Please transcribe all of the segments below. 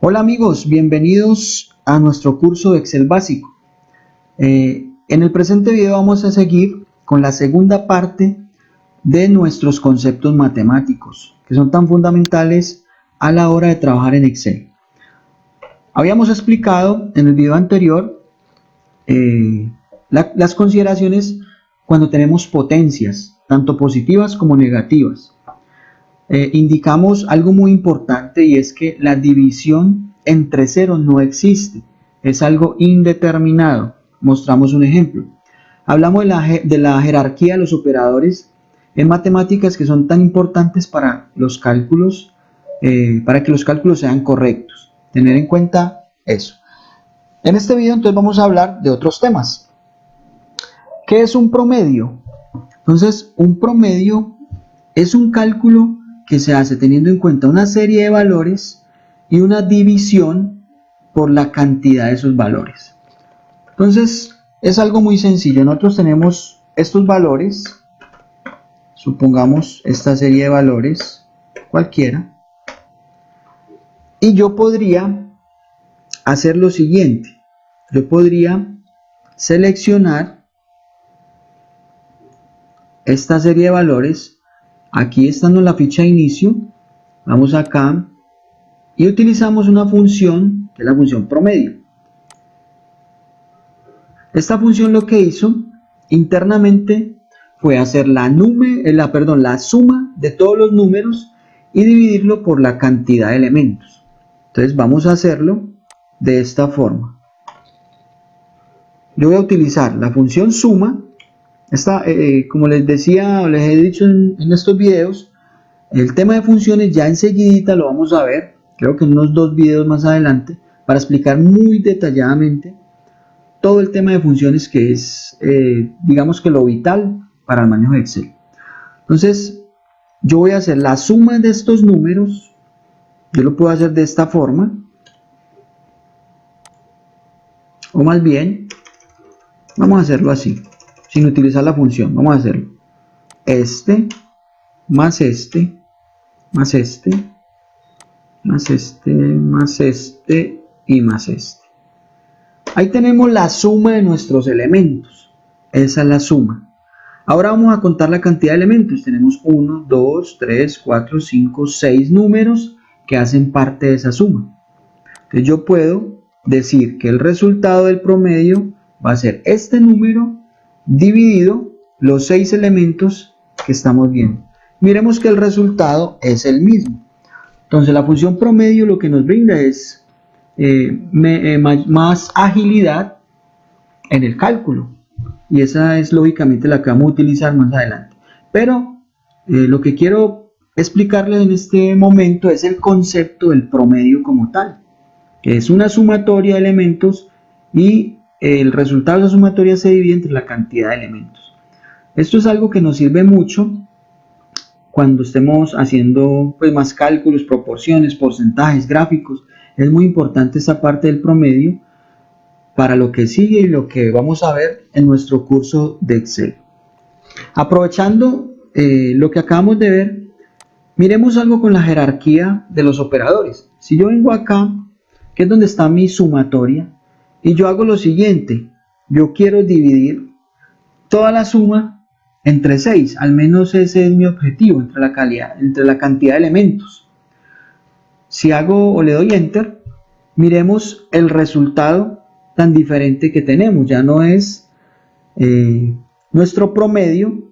Hola amigos, bienvenidos a nuestro curso de Excel básico. En el presente video vamos a seguir con la segunda parte de nuestros conceptos matemáticos, que son tan fundamentales a la hora de trabajar en Excel. Habíamos explicado en el video anterior las consideraciones cuando tenemos potencias, tanto positivas como negativas. Indicamos algo muy importante y es que la división entre ceros no existe, es algo indeterminado. Mostramos un ejemplo. Hablamos de la jerarquía de los operadores en matemáticas que son tan importantes para los cálculos, para que los cálculos sean correctos. Tener en cuenta eso. En este video entonces vamos a hablar de otros temas. ¿Qué es un promedio? Entonces, un promedio es un cálculo que se hace teniendo en cuenta una serie de valores y una división por la cantidad de esos valores. Entonces, es algo muy sencillo. Nosotros tenemos estos valores, supongamos esta serie de valores, cualquiera, y yo podría hacer lo siguiente. Yo podría seleccionar esta serie de valores. Aquí estando en la ficha de inicio, vamos acá y utilizamos una función, que es la función promedio. Esta función lo que hizo internamente fue hacer la suma de todos los números y dividirlo por la cantidad de elementos. Entonces vamos a hacerlo de esta forma. Yo voy a utilizar la función suma. Como les decía o les he dicho en estos videos, el tema de funciones ya enseguidita lo vamos a ver, creo que en unos 2 videos más adelante, para explicar muy detalladamente todo el tema de funciones, que es, digamos que lo vital para el manejo de Excel. Entonces, yo voy a hacer la suma de estos números. Yo lo puedo hacer de esta forma, o más bien, vamos a hacerlo así, sin utilizar la función. Vamos a hacerlo este más este más este más este más este y más este. Ahí tenemos la suma de nuestros elementos. Esa es la suma. Ahora vamos a contar la cantidad de elementos. Tenemos 1, 2, 3, 4, 5, 6 números que hacen parte de esa suma. Entonces yo puedo decir que el resultado del promedio va a ser este número dividido los 6 elementos que estamos viendo. Miremos que el resultado es el mismo. Entonces la función promedio lo que nos brinda es más agilidad en el cálculo, y esa es lógicamente la que vamos a utilizar más adelante. Pero lo que quiero explicarles en este momento es el concepto del promedio como tal, que es una sumatoria de elementos y el resultado de esa sumatoria se divide entre la cantidad de elementos. Esto es algo que nos sirve mucho cuando estemos haciendo más cálculos, proporciones, porcentajes, gráficos. Es muy importante esta parte del promedio para lo que sigue y lo que vamos a ver en nuestro curso de Excel. Aprovechando lo que acabamos de ver, miremos algo con la jerarquía de los operadores. Si yo vengo acá, que es donde está mi sumatoria, y yo hago lo siguiente, yo quiero dividir toda la suma entre 6, al menos ese es mi objetivo, entre la cantidad de elementos. Si hago o le doy Enter, miremos el resultado tan diferente que tenemos. Ya no es nuestro promedio.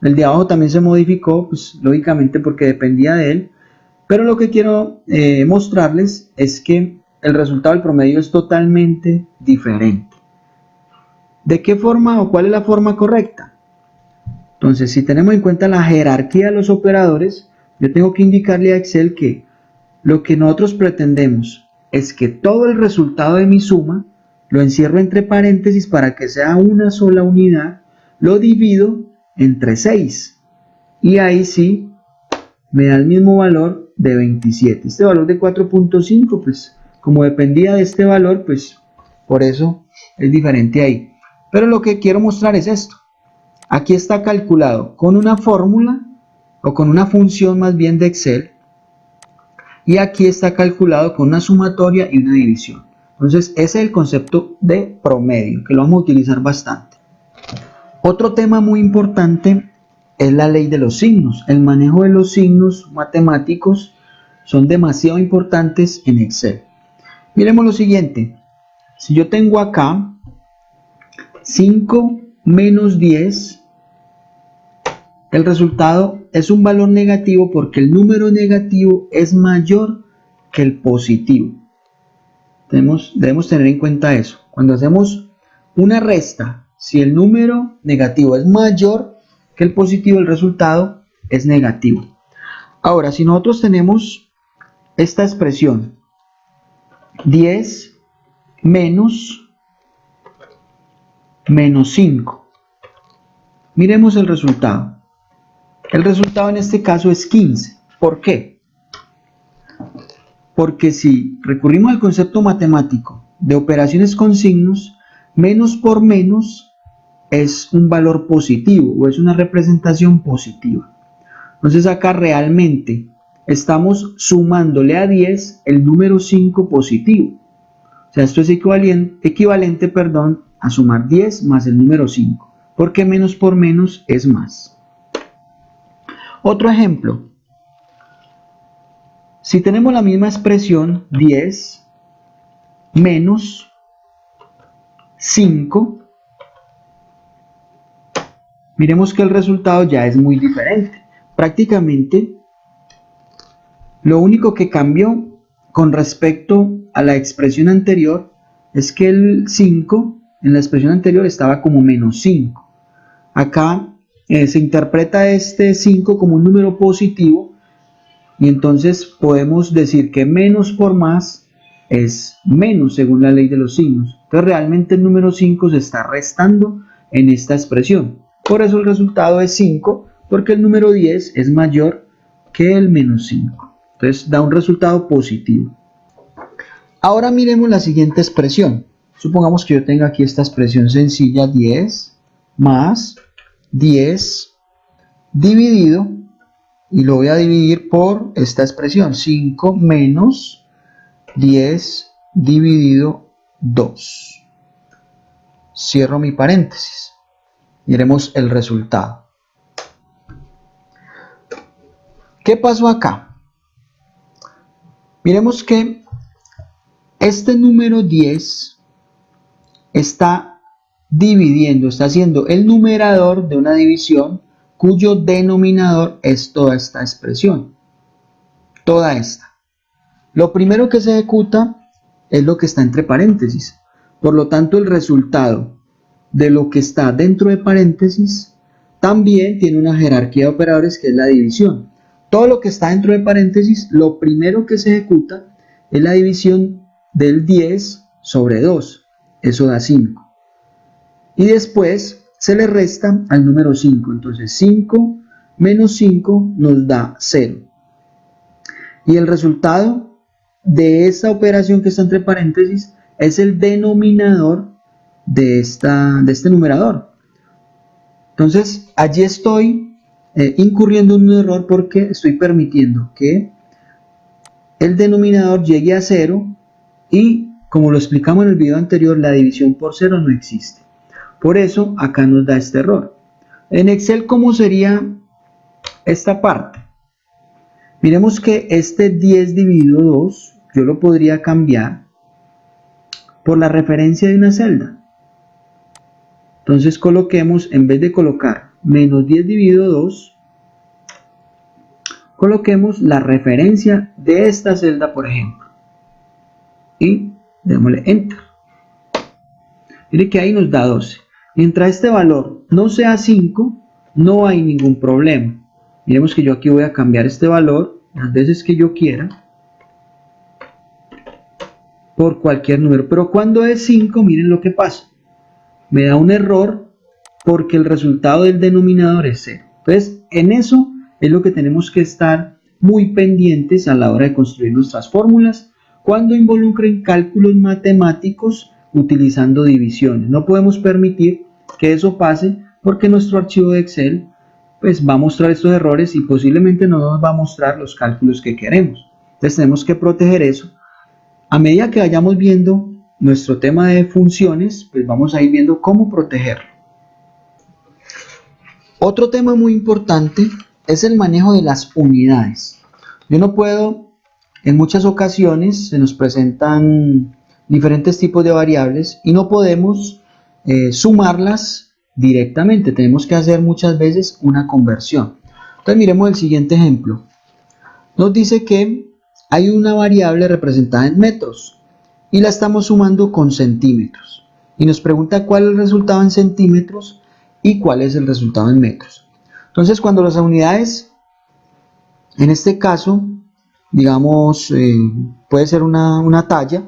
El de abajo también se modificó, pues lógicamente porque dependía de él. Pero lo que quiero mostrarles es que el resultado del promedio es totalmente diferente. ¿De qué forma o cuál es la forma correcta? Entonces, si tenemos en cuenta la jerarquía de los operadores, yo tengo que indicarle a Excel que lo que nosotros pretendemos es que todo el resultado de mi suma lo encierro entre paréntesis para que sea una sola unidad, lo divido entre 6 y ahí sí me da el mismo valor de 27. Este valor de 4.5, pues como dependía de este valor, pues por eso es diferente ahí. Pero lo que quiero mostrar es esto. Aquí está calculado con una fórmula o con una función más bien de Excel, y aquí está calculado con una sumatoria y una división. Entonces ese es el concepto de promedio, que lo vamos a utilizar bastante. Otro tema muy importante es la ley de los signos. El manejo de los signos matemáticos son demasiado importantes en Excel. Miremos lo siguiente. Si yo tengo acá 5 menos 10, el resultado es un valor negativo porque el número negativo es mayor que el positivo. Debemos tener en cuenta eso. Cuando hacemos una resta, si el número negativo es mayor que el positivo, el resultado es negativo. Ahora, si nosotros tenemos esta expresión, 10 menos 5, miremos el resultado. El resultado en este caso es 15. ¿Por qué? Porque si recurrimos al concepto matemático de operaciones con signos, menos por menos es un valor positivo o es una representación positiva. Entonces acá realmente estamos sumándole a 10 el número 5 positivo. O sea, esto es equivalente a sumar 10 más el número 5, porque menos por menos es más. Otro ejemplo. Si tenemos la misma expresión, 10 menos 5, miremos que el resultado ya es muy diferente. Prácticamente, lo único que cambió con respecto a la expresión anterior es que el 5 en la expresión anterior estaba como menos 5. Acá se interpreta este 5 como un número positivo y entonces podemos decir que menos por más es menos según la ley de los signos. Entonces realmente el número 5 se está restando en esta expresión. Por eso el resultado es 5, porque el número 10 es mayor que el menos 5. Entonces da un resultado positivo. Ahora miremos la siguiente expresión. Supongamos que yo tenga aquí esta expresión sencilla, 10 más 10 dividido, y lo voy a dividir por esta expresión, 5 menos 10 dividido 2. Cierro mi paréntesis. Miremos el resultado. ¿Qué pasó acá? Miremos que este número 10 está dividiendo, está haciendo el numerador de una división cuyo denominador es toda esta expresión, toda esta. Lo primero que se ejecuta es lo que está entre paréntesis. Por lo tanto, el resultado de lo que está dentro de paréntesis también tiene una jerarquía de operadores que es la división. Todo lo que está dentro de paréntesis, lo primero que se ejecuta es la división del 10 sobre 2. Eso da 5. Y después se le resta al número 5. Entonces 5 menos 5 nos da 0. Y el resultado de esta operación que está entre paréntesis es el denominador de este numerador. Entonces allí estoy incurriendo en un error porque estoy permitiendo que el denominador llegue a 0 y, como lo explicamos en el video anterior, la división por 0 no existe. Por eso acá nos da este error. En Excel, ¿cómo sería esta parte? Miremos que este 10 dividido 2 yo lo podría cambiar por la referencia de una celda. Entonces coloquemos, en vez de colocar menos 10 dividido 2, coloquemos la referencia de esta celda, por ejemplo. Y démosle Enter. Mire que ahí nos da 12. Mientras este valor no sea 5, no hay ningún problema. Miremos que yo aquí voy a cambiar este valor las veces que yo quiera por cualquier número. Pero cuando es 5, miren lo que pasa. Me da un error porque el resultado del denominador es 0. Entonces, en eso es lo que tenemos que estar muy pendientes a la hora de construir nuestras fórmulas cuando involucren cálculos matemáticos utilizando divisiones. No podemos permitir que eso pase porque nuestro archivo de Excel pues va a mostrar estos errores y posiblemente no nos va a mostrar los cálculos que queremos. Entonces tenemos que proteger eso. A medida que vayamos viendo nuestro tema de funciones, pues vamos a ir viendo cómo protegerlo. Otro tema muy importante es el manejo de las unidades. Yo no puedo, en muchas ocasiones se nos presentan diferentes tipos de variables y no podemos sumarlas directamente. Tenemos que hacer muchas veces una conversión. Entonces miremos el siguiente ejemplo. Nos dice que hay una variable representada en metros y la estamos sumando con centímetros. Y nos pregunta cuál es el resultado en centímetros y cuál es el resultado en metros. Entonces, cuando las unidades, en este caso, digamos, puede ser una talla,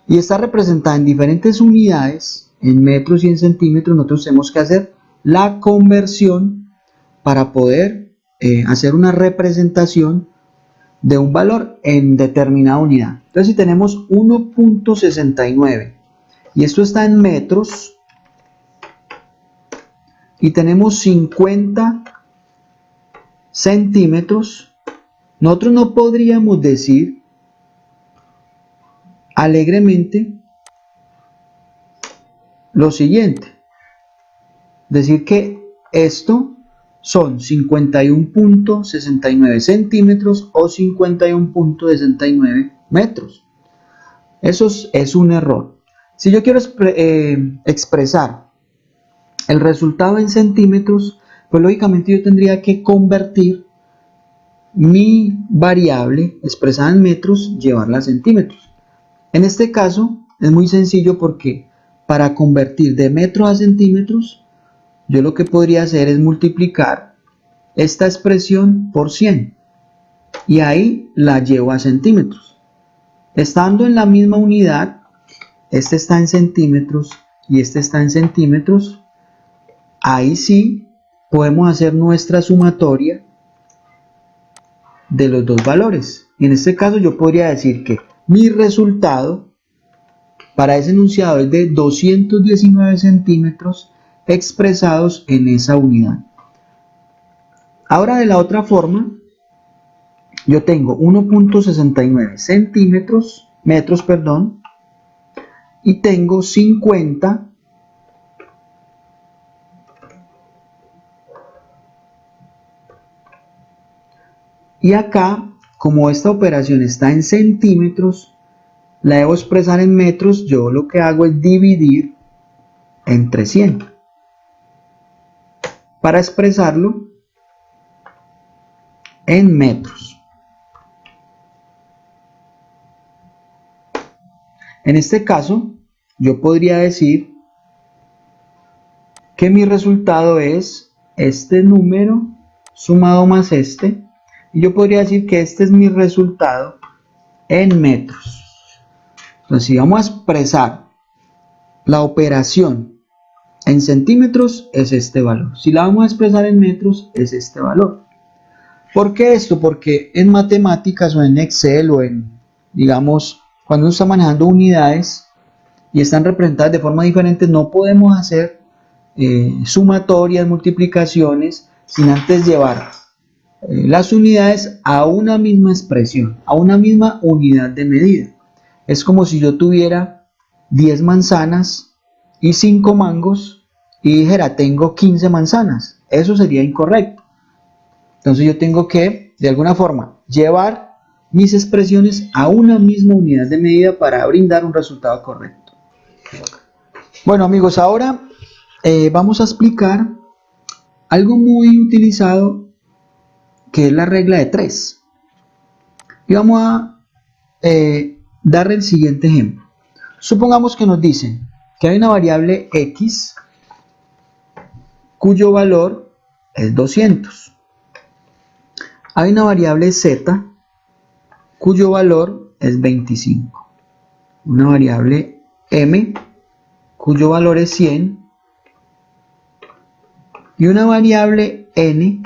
y está representada en diferentes unidades, en metros y en centímetros, nosotros tenemos que hacer la conversión para poder hacer una representación de un valor en determinada unidad. Entonces, si tenemos 1.69 y esto está en metros y tenemos 50 centímetros, nosotros no podríamos decir alegremente lo siguiente, decir que esto son 51.69 centímetros o 51.69 metros. Eso es un error. Si yo quiero expresar el resultado en centímetros, pues lógicamente yo tendría que convertir mi variable expresada en metros, llevarla a centímetros. En este caso es muy sencillo porque para convertir de metros a centímetros, yo lo que podría hacer es multiplicar esta expresión por 100 y ahí la llevo a centímetros. Estando en la misma unidad, este está en centímetros y este está en centímetros, ahí sí podemos hacer nuestra sumatoria de los dos valores. Y en este caso yo podría decir que mi resultado para ese enunciado es de 219 centímetros expresados en esa unidad. Ahora de la otra forma, yo tengo 1.69 metros, y tengo 50 y acá, como esta operación está en centímetros, la debo expresar en metros, yo lo que hago es dividir entre 100 para expresarlo en metros. En este caso, yo podría decir que mi resultado es este número sumado más este, y yo podría decir que este es mi resultado en metros. Entonces, si vamos a expresar la operación en centímetros, es este valor. Si la vamos a expresar en metros, es este valor. ¿Por qué esto? Porque en matemáticas o en Excel o en, digamos, cuando uno está manejando unidades y están representadas de forma diferente, no podemos hacer sumatorias, multiplicaciones, sin antes llevar las unidades a una misma expresión, a una misma unidad de medida. Es como si yo tuviera 10 manzanas y 5 mangos y dijera tengo 15 manzanas. Eso sería incorrecto. Entonces yo tengo que, de alguna forma, llevar mis expresiones a una misma unidad de medida para brindar un resultado correcto. Bueno amigos, ahora vamos a explicar algo muy utilizado que es la regla de 3. Y vamos a dar el siguiente ejemplo. Supongamos que nos dicen que hay una variable x cuyo valor es 200. Hay una variable z cuyo valor es 25. Una variable m cuyo valor es 100. Y una variable n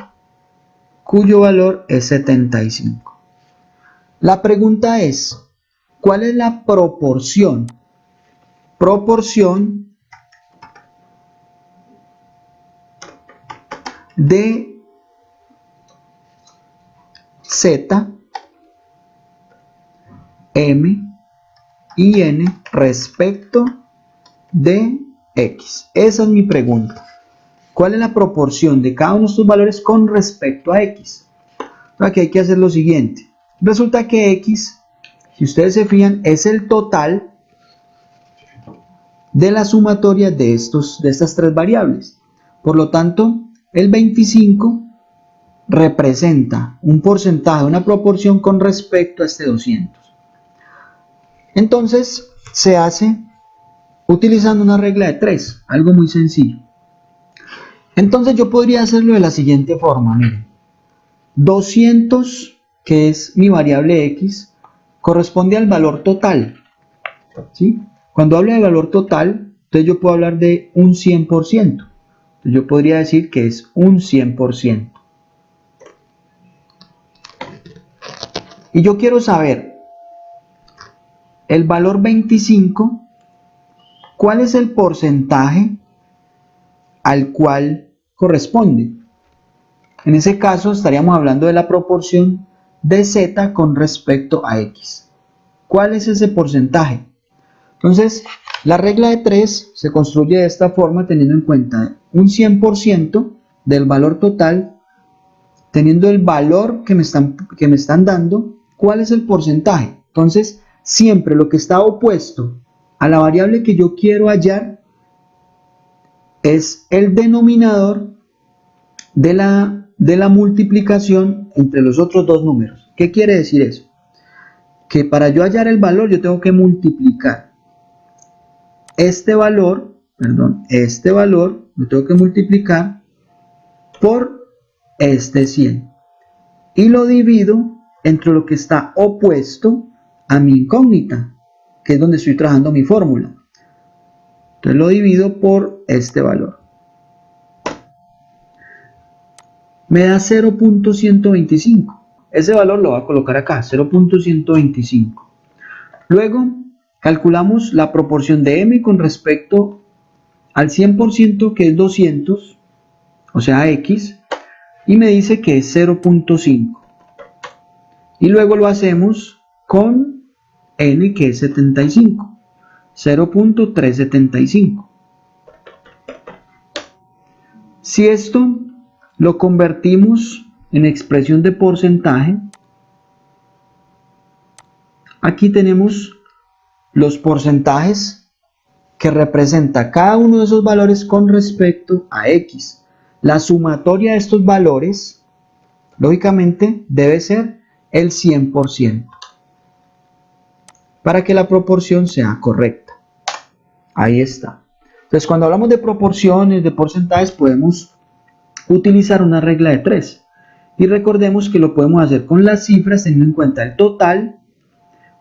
cuyo valor es 75. La pregunta es, ¿cuál es la proporción de z m y n respecto de x. Esa es mi pregunta. ¿Cuál es la proporción de cada uno de estos valores con respecto a x? Aquí hay que hacer lo siguiente. Resulta que x, si ustedes se fijan, es el total de la sumatoria de estas tres variables. Por lo tanto, el 25 representa un porcentaje, una proporción con respecto a este 200. Entonces, se hace utilizando una regla de 3, algo muy sencillo. Entonces, yo podría hacerlo de la siguiente forma, miren. 200, que es mi variable x, corresponde al valor total, ¿sí? Cuando hablo de valor total, entonces yo puedo hablar de un 100%. Entonces yo podría decir que es un 100%. Y yo quiero saber el valor 25, ¿cuál es el porcentaje al cual corresponde? En ese caso estaríamos hablando de la proporción de z con respecto a x. ¿Cuál es ese porcentaje? Entonces, la regla de 3 se construye de esta forma, teniendo en cuenta un 100% del valor total, teniendo el valor que me están dando, ¿cuál es el porcentaje? Entonces, siempre lo que está opuesto a la variable que yo quiero hallar es el denominador de la multiplicación entre los otros dos números. ¿Qué quiere decir eso? Que para yo hallar el valor yo tengo que multiplicar este valor lo tengo que multiplicar por este 100 y lo divido entre lo que está opuesto a mi incógnita, que es donde estoy trabajando mi fórmula. Entonces lo divido por este valor. Me da 0.125. Ese valor lo voy a colocar acá, 0.125. Luego calculamos la proporción de m con respecto al 100%, que es 200, o sea x, y me dice que es 0.5. Y luego lo hacemos con n, que es 75, 0.375. Si esto lo convertimos en expresión de porcentaje, aquí tenemos los porcentajes que representa cada uno de esos valores con respecto a x. La sumatoria de estos valores, lógicamente, debe ser el 100% para que la proporción sea correcta. Ahí está. Entonces, cuando hablamos de proporciones, de porcentajes, podemos utilizar una regla de 3. Y recordemos que lo podemos hacer con las cifras, teniendo en cuenta el total,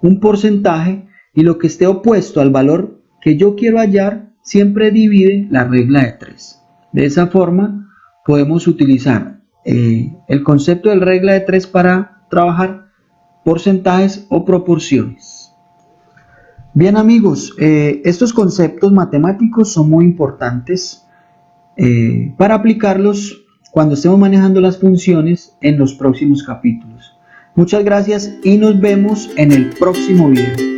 un porcentaje, y lo que esté opuesto al valor que yo quiero hallar siempre divide la regla de 3. De esa forma podemos utilizar el concepto de regla de 3 para trabajar porcentajes o proporciones. Bien amigos, estos conceptos matemáticos son muy importantes para aplicarlos cuando estemos manejando las funciones en los próximos capítulos. Muchas gracias y nos vemos en el próximo video.